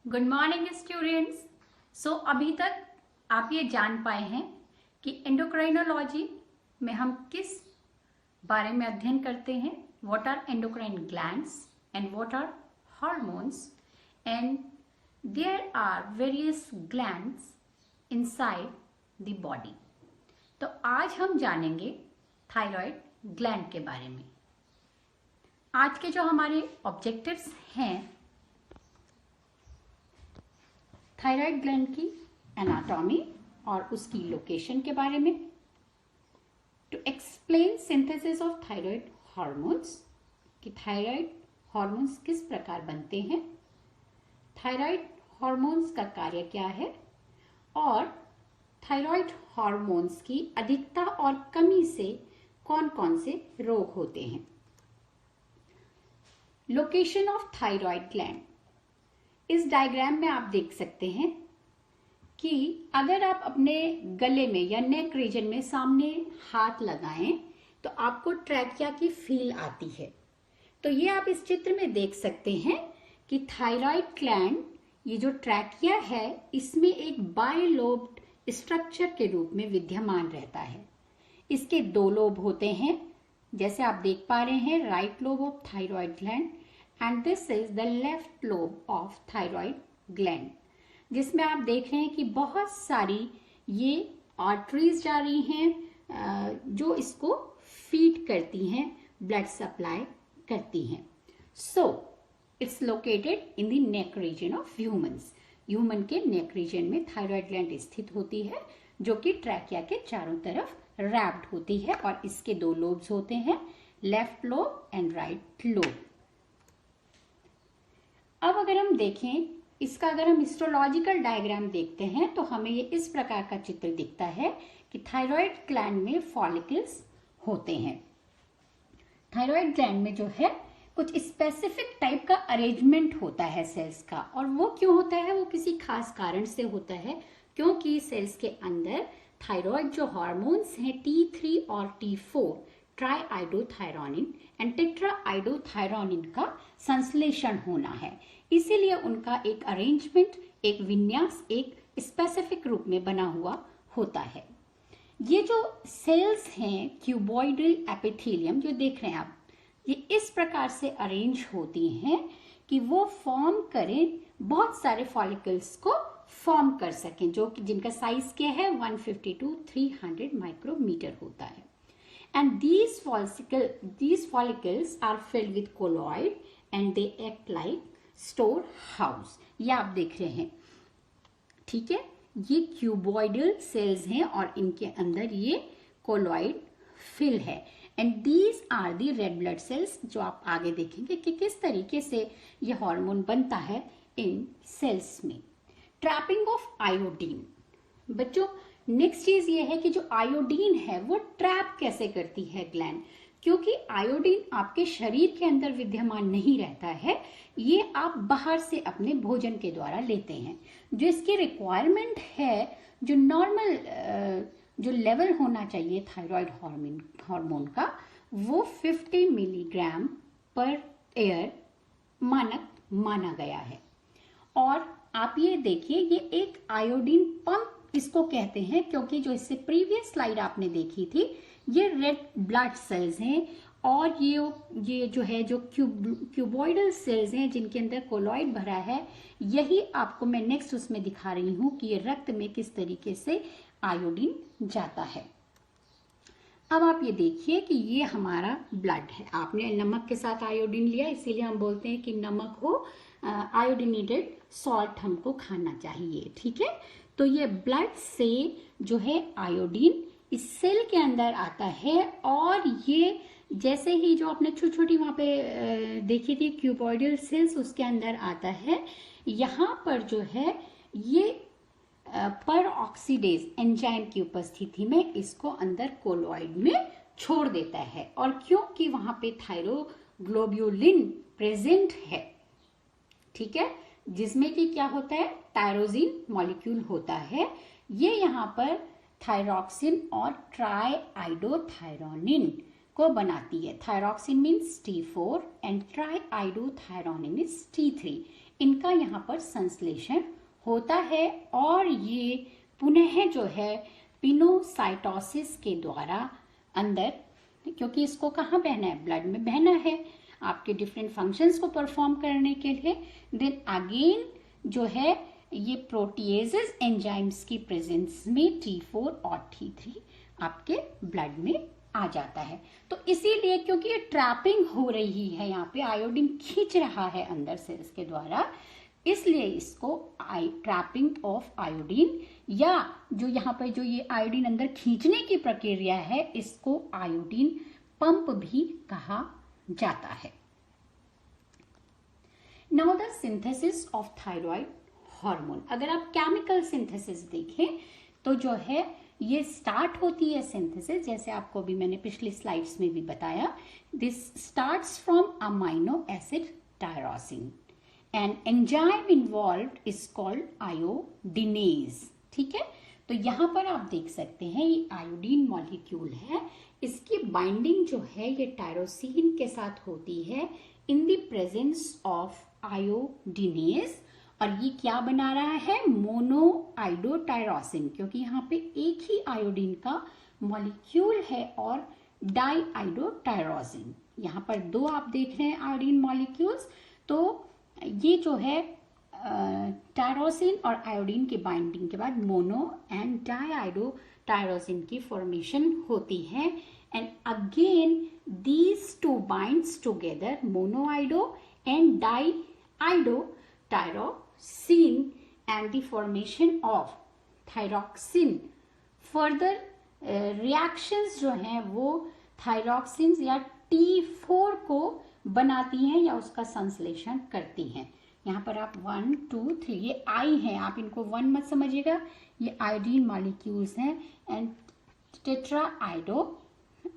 Good morning students. अभी तक आप ये जान पाए हैं कि एंडोक्राइनोलॉजी में हम किस बारे में अध्ययन करते हैं। What are endocrine glands and what are hormones and there are various glands inside the body. तो आज हम जानेंगे थायराइड ग्लैंड के बारे में। आज के जो हमारे ऑब्जेक्टिव्स हैं, थायराइड ग्लैंड की एनाटॉमी और उसकी लोकेशन के बारे में, to explain synthesis of thyroid hormones कि थायराइड हार्मोन्स किस प्रकार बनते हैं, थायराइड हार्मोन्स का कार्य क्या है और थायराइड हार्मोन्स की अधिकता और कमी से कौन कौन से रोग होते हैं। लोकेशन ऑफ थायराइड ग्लैंड, इस डायग्राम में आप देख सकते हैं कि अगर आप अपने गले में या नेक रीजन में सामने हाथ लगाएं तो आपको ट्रैकिया की फील आती है। तो ये आप इस चित्र में देख सकते हैं कि थायराइड ग्लैंड, ये जो ट्रैकिया है, इसमें एक बायलोब्ड स्ट्रक्चर के रूप में विद्यमान रहता है। इसके दो लोब होते हैं, जैसे आप देख पा रहे हैं, right lobe of thyroid gland and this is the left lobe of thyroid gland, जिसमें आप देख रहे हैं कि बहुत सारी ये आर्टरीज जा रही हैं जो इसको फीड करती हैं, ब्लड सप्लाई करती हैं। So it's located in the neck region of humans. Human के नेक रीजन में थायराइड ग्लैंड स्थित होती है, जो कि ट्रैकिया के चारों तरफ रैप्ड होती है और इसके दो लोब्स होते हैं, left lobe and right lobe. अब अगर हम देखें इसका, अगर हम हिस्टोलॉजिकल डायग्राम देखते हैं तो हमें ये इस प्रकार का चित्र दिखता है कि थायराइड ग्लैंड में फॉलिकल्स होते हैं। थायराइड ग्लैंड में जो है कुछ स्पेसिफिक टाइप का अरेंजमेंट होता है सेल्स का, और वो क्यों होता है, वो किसी खास कारण से होता है, क्योंकि सेल्स के अंदर थायराइड जो हार्मोन्स हैं T3 और T4 ट्राईआइडोथायरोनिन एंड टेट्राआइडोथायरोनिन का संश्लेषण होना है। इसीलिए उनका एक अरेंजमेंट, एक विन्यास एक स्पेसिफिक रूप में बना हुआ होता है। ये जो सेल्स हैं क्यूबॉइडल एपिथेलियम जो देख रहे हैं आप, ये इस प्रकार से अरेंज होती हैं कि वो फॉर्म करें, बहुत सारे फॉलिकल्स को फॉर्म कर सकें, जो कि जिनका साइज क्या है 150 to 300 माइक्रोमीटर होता है। And these follicles are filled with colloid and they act like storehouse। ये आप देख रहे हैं, ठीक है, ये क्यूबॉइडल सेल्स हैं और इनके अंदर ये कोलॉइड फिल है। And these are the red blood cells, जो आप आगे देखेंगे कि किस तरीके से ये हार्मोन बनता है इन सेल्स में। ट्रैपिंग ऑफ आयोडीन, बच्चों नेक्स्ट चीज ये है कि जो आयोडीन है वो ट्रैप कैसे करती है ग्लैंड, क्योंकि आयोडीन आपके शरीर के अंदर विद्यमान नहीं रहता है, ये आप बाहर से अपने भोजन के द्वारा लेते हैं। जो इसकी रिक्वायरमेंट है, जो नॉर्मल जो लेवल होना चाहिए थायराइड हार्मोन का, वो 50 मिलीग्राम पर ईयर मानक माना गया है। और आप ये देखिए, ये एक आयोडीन पंप इसको कहते हैं, क्योंकि जो इससे प्रीवियस स्लाइड आपने देखी थी, ये रेड ब्लड सेल्स हैं और ये जो है जो क्यूबॉइडल सेल्स हैं जिनके अंदर कोलॉइड भरा है, यही आपको मैं नेक्स्ट उसमें दिखा रही हूं कि ये रक्त में किस तरीके से आयोडीन जाता है। अब आप ये देखिए कि ये हमारा ब्लड है, आपने नमक के साथ आयोडीन लिया, इसीलिए हम बोलते हैं कि नमक हो, आयोडीनेटेड सॉल्ट हमको खाना चाहिए, ठीक है। तो ये ब्लड से जो है आयोडीन इस सेल के अंदर आता है, और ये जैसे ही जो आपने छोटी छोटी वहां पे देखी थी क्यूबॉइडल सेल्स, उसके अंदर आता है। यहाँ पर जो है ये पर ऑक्सीडेज एंजाइम की उपस्थिति में इसको अंदर कोलॉइड में छोड़ देता है, और क्योंकि वहां पे थायरोग्लोब्यूलिन प्रेजेंट है, ठीक है, जिसमें कि क्या होता है, टायरोसिन मॉलिक्यूल होता है, ये यहाँ पर थायरॉक्सिन और ट्राईआइडोथायरोनिन को बनाती है। Thyroxine means T4 and triiodothyronine is T3 इनका यहाँ पर संश्लेषण होता है और ये पुनः जो है पिनोसाइटोसिस के द्वारा अंदर, क्योंकि इसको कहाँ बहना है, ब्लड में बहना है आपके डिफरेंट फंक्शंस को परफॉर्म करने के लिए, देन अगेन जो है ये प्रोटीएजेस एंजाइम्स की प्रेजेंस में T4 और T3 आपके ब्लड में आ जाता है। तो इसीलिए क्योंकि ये ट्रैपिंग हो रही है, यहाँ पे आयोडीन खींच रहा है अंदर सेल्स के द्वारा, इसलिए इसको ट्रैपिंग ऑफ आयोडीन, या जो यहाँ पर जो ये आयोडीन अंदर खींचने की प्रक्रिया है, इसको आयोडीन पंप भी कहा जाता है। Now the synthesis of thyroid hormone. अगर आप केमिकल सिंथेसिस देखें तो जो है ये स्टार्ट होती है सिंथेसिस, जैसे आपको भी मैंने पिछली स्लाइड्स में भी बताया, this starts from amino acid tyrosine and enzyme involved is called iodinase. ठीक है, तो यहाँ पर आप देख सकते हैं ये आयोडीन मॉलिक्यूल है, इसकी बाइंडिंग जो है ये टायरोसिन के साथ होती है इन द प्रेजेंस ऑफ आयोडीनेज, और ये क्या बना रहा है, मोनो आइडोटायरोसिन, क्योंकि यहाँ पे एक ही आयोडीन का मॉलिक्यूल है, और डाई आइडोटायरोसिन, यहाँ पर दो आप देख रहे हैं आयोडीन मॉलिक्यूल्स। तो ये जो है टायरोसिन और आयोडीन की बाइंडिंग के बाद मोनो एंड डाई आइडोटायरोसिन की फॉर्मेशन होती है, and again these two binds together, monoiodo and di iodotyrosine, and the formation of thyroxine. Further reactions जो हैं वो थायरोक्सिन या T4 को बनाती हैं या उसका संश्लेषण करती हैं। यहाँ पर आप 1, 2, 3 ये आई हैं, आप इनको 1 मत समझिएगा, ये आयोडीन मॉलिक्यूल्स हैं, एंड टेट्रा आइडो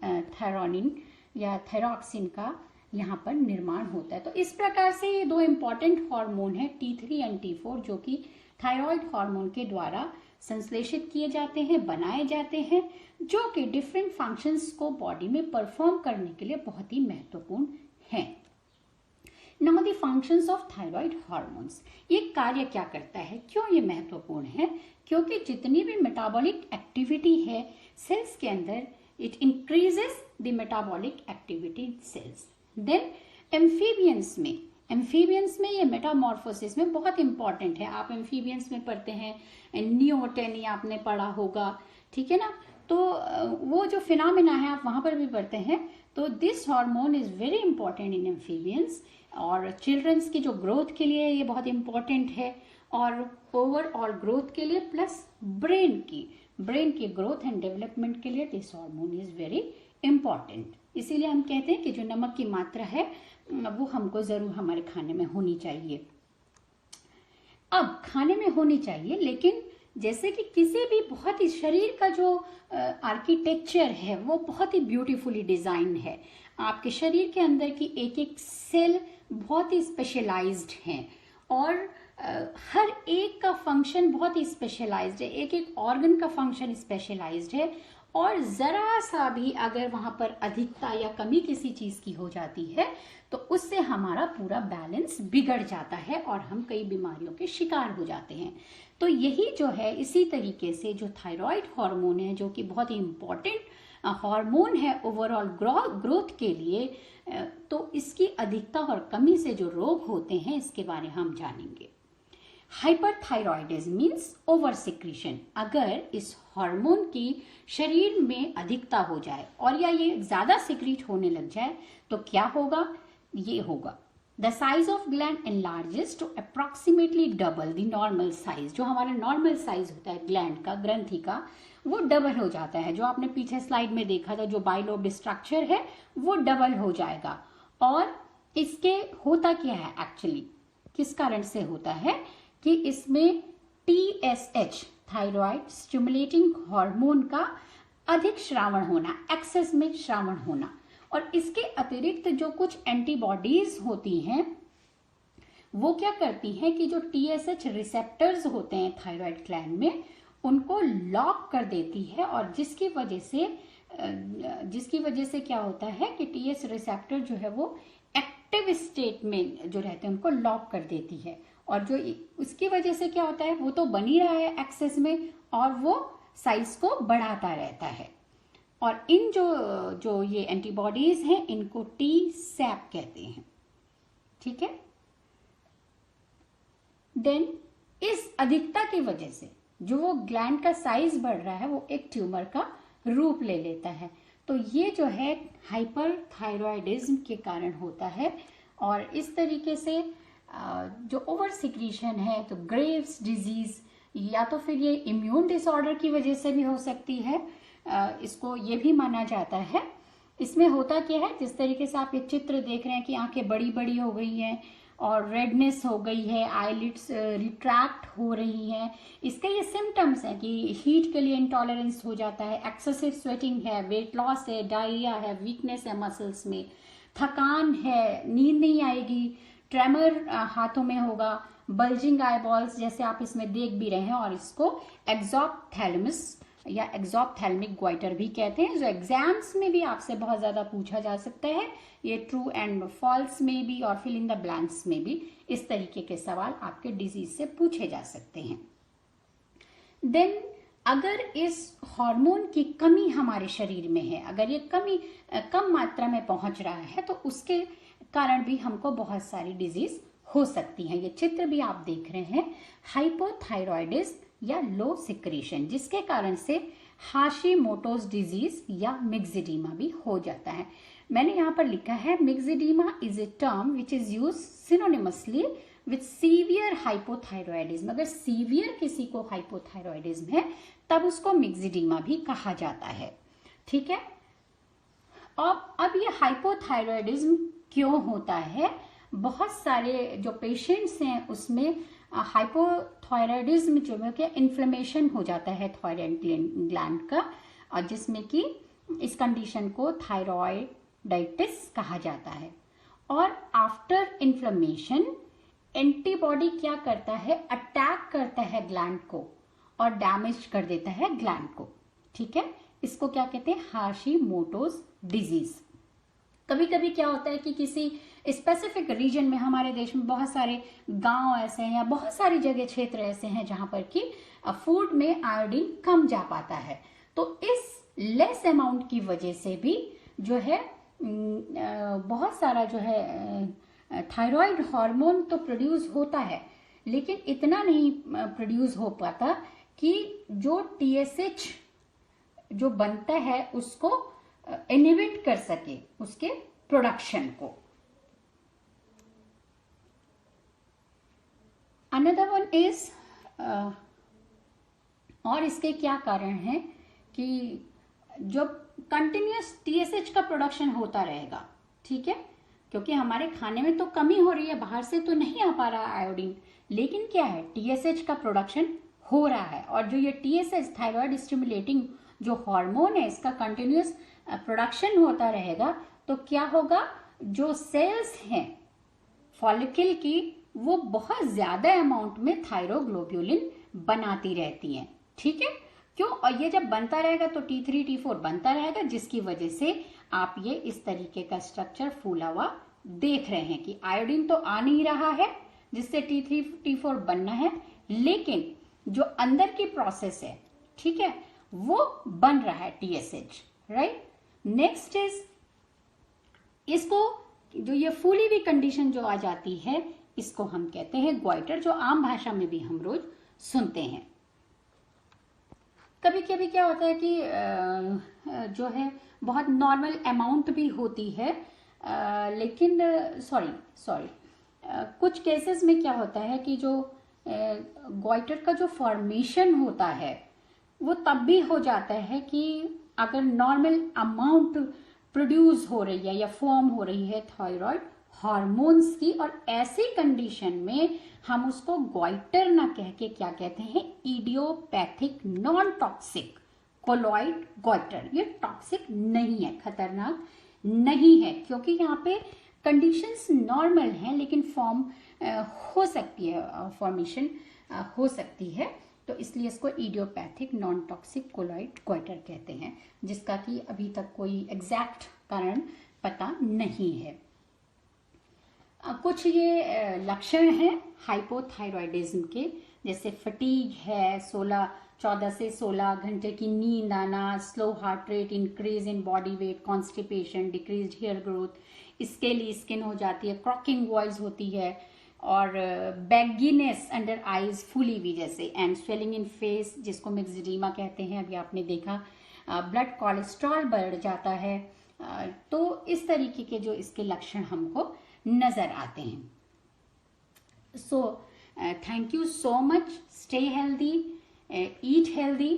थायरोनिन या थायरोक्सिन का यहाँ पर निर्माण होता है। तो इस प्रकार से ये दो इंपॉर्टेंट हार्मोन है T3 एंड T4 जो कि थायराइड हार्मोन के द्वारा संश्लेषित किए जाते हैं, बनाए जाते हैं, जो कि डिफरेंट फंक्शंस को बॉडी में परफॉर्म करने के लिए बहुत ही महत्वपूर्ण हैं। Now the functions of thyroid hormones, ये कार्य क्या करता है, क्यों ये महत्वपूर्ण है, क्योंकि जितनी भी मेटाबॉलिक एक्टिविटी है सेल्स के अंदर, it increases the metabolic activity in cells. Then amphibians में ये मेटामॉर्फोसिस में बहुत इंपॉर्टेंट है। आप एम्फीबियंस में पढ़ते हैं, नियोटेनी आपने पढ़ा होगा, ठीक है ना, तो वो जो फिनोमेना है आप वहां पर भी पढ़ते हैं। तो this hormone is very important in amphibians, और चिल्ड्रंस की जो ग्रोथ के लिए ये बहुत इंपॉर्टेंट है, और ओवरऑल ग्रोथ के लिए, प्लस ब्रेन की ग्रोथ एंड डेवलपमेंट के लिए this hormone is very important. इसीलिए हम कहते हैं कि जो नमक की मात्रा है वो हमको जरूर हमारे खाने में होनी चाहिए। अब खाने में होनी चाहिए, लेकिन जैसे कि किसी भी बहुत ही शरीर का जो आर्किटेक्चर है वो बहुत ही ब्यूटीफुली डिजाइन है। आपके शरीर के अंदर की एक एक सेल बहुत ही स्पेशलाइज्ड है, और हर एक का फंक्शन बहुत ही स्पेशलाइज्ड है, एक एक ऑर्गन का फंक्शन स्पेशलाइज्ड है, और जरा सा भी अगर वहां पर अधिकता या कमी किसी चीज की हो जाती है तो उससे हमारा पूरा बैलेंस बिगड़ जाता है और हम कई बीमारियों के शिकार हो जाते हैं। तो यही जो है, इसी तरीके से जो थायराइड हार्मोन है, जो कि बहुत ही इंपॉर्टेंट हार्मोन है ओवरऑल ग्रोथ के लिए, तो इसकी अधिकता और कमी से जो रोग होते हैं इसके बारे में हम जानेंगे। Hyperthyroidism means over secretion. अगर इस हार्मोन की शरीर में अधिकता हो जाए और या ये ज्यादा सिक्रीट होने लग जाए तो क्या होगा, ये होगा the size of gland enlarges to approximately double the normal size. जो हमारा नॉर्मल साइज होता है ग्लैंड का, ग्रंथि का, वो डबल हो जाता है। जो आपने पीछे स्लाइड में देखा था, जो बाइलोब स्ट्रक्चर है वो डबल हो जाएगा। और इसके होता क्या है एक्चुअली, किस कारण से होता है कि इसमें TSH थायराइड स्टिमुलेटिंग हार्मोन का अधिक श्रावण होना, एक्सेस में श्रावण होना, और इसके अतिरिक्त जो कुछ एंटीबॉडीज होती हैं वो क्या करती हैं कि जो TSH रिसेप्टर्स होते हैं थायराइड ग्लैंड में उनको लॉक कर देती है, और जिसकी वजह से क्या होता है कि TSH रिसेप्टर जो है वो एक्टिव स्टेट में जो रहते हैं उनको लॉक कर देती है, और जो उसकी वजह से क्या होता है, वो तो बन ही रहा है एक्सेस में और वो साइज को बढ़ाता रहता है। और इन जो ये एंटीबॉडीज हैं इनको टी सैप कहते हैं, ठीक है। देन इस अधिकता की वजह से जो वो ग्लैंड का साइज बढ़ रहा है वो एक ट्यूमर का रूप ले लेता है। तो ये जो है हाइपरथायरॉयडिज्म के कारण होता है। और इस तरीके से जो ओवर सिक्रीशन है, तो ग्रेव्स डिजीज या तो फिर ये इम्यून डिसऑर्डर की वजह से भी हो सकती है, इसको ये भी माना जाता है। इसमें होता क्या है, जिस तरीके से आप ये चित्र देख रहे हैं कि आंखें बड़ी बड़ी हो गई हैं और रेडनेस हो गई है, आईलिड्स रिट्रैक्ट हो रही हैं, इसके ये सिम्टम्स हैं कि हीट के लिए इंटॉलरेंस हो जाता है, एक्सेसिव स्वेटिंग है, वेट लॉस है, डायरिया है, वीकनेस है मसल्स में, थकान है, नींद नहीं आएगी, ट्रेमर हाथों में होगा, बल्जिंग आईबॉल्स जैसे आप इसमें देख भी रहे हैं, और इसको एक्सोप्थैलेमस या एक्सोप्थैल्मिक ग्वाइटर भी कहते हैं, जो एग्जाम्स में भी आपसे बहुत ज्यादा पूछा जा सकता है। ये ट्रू एंड फॉल्स में भी और फिल इन द ब्लैंक्स में भी इस तरीके के सवाल आपके डिजीज से पूछे जा सकते हैं। देन अगर इस हार्मोन की कमी हमारे शरीर में है, अगर ये कमी कम मात्रा में पहुंच रहा है, तो उसके कारण भी हमको बहुत सारी डिजीज हो सकती हैं। ये चित्र भी आप देख रहे हैं, हाइपोथायरॉयडिज्म या लो सिक्रीशन, जिसके कारण से हाशिमोटोस डिजीज या मिक्सिडीमा भी हो जाता है। मैंने यहाँ पर लिखा है myxoedema is a term which is use synonymously with severe hypothyroidism. अगर सीवियर किसी को हाइपोथायरॉयडिज्म है तब उसको मिक्सिडीमा भी कहा जाता है, ठीक है। अब ये हाइपोथायरॉयडिज्म क्यों होता है, बहुत सारे जो पेशेंट्स हैं उसमें हाइपोथायरॉयडिज्म जो है कि इन्फ्लेमेशन हो जाता है थायराइड ग्लैंड का, और जिसमें कि इस कंडीशन को थायरॉयडाइटिस कहा जाता है। और आफ्टर इन्फ्लेमेशन एंटीबॉडी क्या करता है, अटैक करता है ग्लैंड को और डैमेज कर देता है ग्लैंड को, ठीक है। इसको क्या कहते हैं, हाशिमोटोस डिजीज। कभी कभी क्या होता है कि किसी स्पेसिफिक रीजन में, हमारे देश में बहुत सारे गांव ऐसे हैं या बहुत सारी जगह क्षेत्र ऐसे हैं जहां पर कि फूड में आयोडीन कम जा पाता है, तो इस लेस अमाउंट की वजह से भी जो है बहुत सारा जो है थायराइड हार्मोन तो प्रोड्यूस होता है, लेकिन इतना नहीं प्रोड्यूस हो पाता कि जो TSH जो बनता है उसको इनहिबिट कर सके उसके प्रोडक्शन को। अनदर वन इज और इसके क्या कारण है कि जब कंटिन्यूस TSH का प्रोडक्शन होता रहेगा, ठीक है, क्योंकि हमारे खाने में तो कमी हो रही है, बाहर से तो नहीं आ पा रहा आयोडीन, लेकिन क्या है TSH का प्रोडक्शन हो रहा है, और जो ये TSH थायराइड स्टिमुलेटिंग जो हार्मोन है इसका कंटिन्यूस प्रोडक्शन होता रहेगा, तो क्या होगा, जो सेल्स हैं फॉलिकल की वो बहुत ज्यादा अमाउंट में थायरोग्लोब्यूलिन बनाती रहती हैं, ठीक है। क्यों, और ये जब बनता रहेगा तो T3 T4 बनता रहेगा, जिसकी वजह से आप ये इस तरीके का स्ट्रक्चर फूला हुआ देख रहे हैं कि आयोडीन तो आ नहीं रहा है जिससे T3 T4 बनना है, लेकिन जो अंदर की प्रोसेस है, ठीक है, वो बन रहा है TSH, राइट। नेक्स्ट इज इसको जो ये फूली हुई कंडीशन जो आ जाती है इसको हम कहते हैं ग्वाइटर, जो आम भाषा में भी हम रोज सुनते हैं। कभी कभी क्या होता है कि जो है बहुत नॉर्मल अमाउंट भी होती है, लेकिन सॉरी कुछ केसेस में क्या होता है कि जो ग्वाइटर का जो फॉर्मेशन होता है वो तब भी हो जाता है कि अगर नॉर्मल अमाउंट प्रोड्यूस हो रही है या फॉर्म हो रही है थायराइड हार्मोन्स की, और ऐसी कंडीशन में हम उसको ग्वाइटर ना कह के क्या कहते हैं, idiopathic non toxic colloid goitre. ये टॉक्सिक नहीं है, खतरनाक नहीं है, क्योंकि यहाँ पे कंडीशंस नॉर्मल हैं, लेकिन फॉर्म हो सकती है, फॉर्मेशन हो सकती है, तो इसलिए इसको idiopathic non toxic colloid goitre कहते हैं, जिसका कि अभी तक कोई एग्जैक्ट कारण पता नहीं है। कुछ ये लक्षण हैं हाइपोथायरॉयडिज्म के, जैसे फटीग है, 14 से 16 घंटे की नींद आना, slow heart rate, increase in body weight, constipation, decreased hair growth, scaly skin हो जाती है, क्रॉकिंग वॉइस होती है, और बैगीनेस अंडर आईज, फुली हुई जैसे, एंड स्वेलिंग इन फेस जिसको मिक्सडीमा कहते हैं, अभी आपने देखा, ब्लड कोलेस्ट्रॉल बढ़ जाता है। तो इस तरीके के जो इसके लक्षण हमको नजर आते हैं। So thank you so much, stay healthy, eat healthy.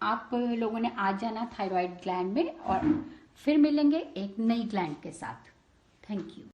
आप लोगों ने आज जाना थायराइड ग्लैंड में, और फिर मिलेंगे एक नई ग्लैंड के साथ। Thank you.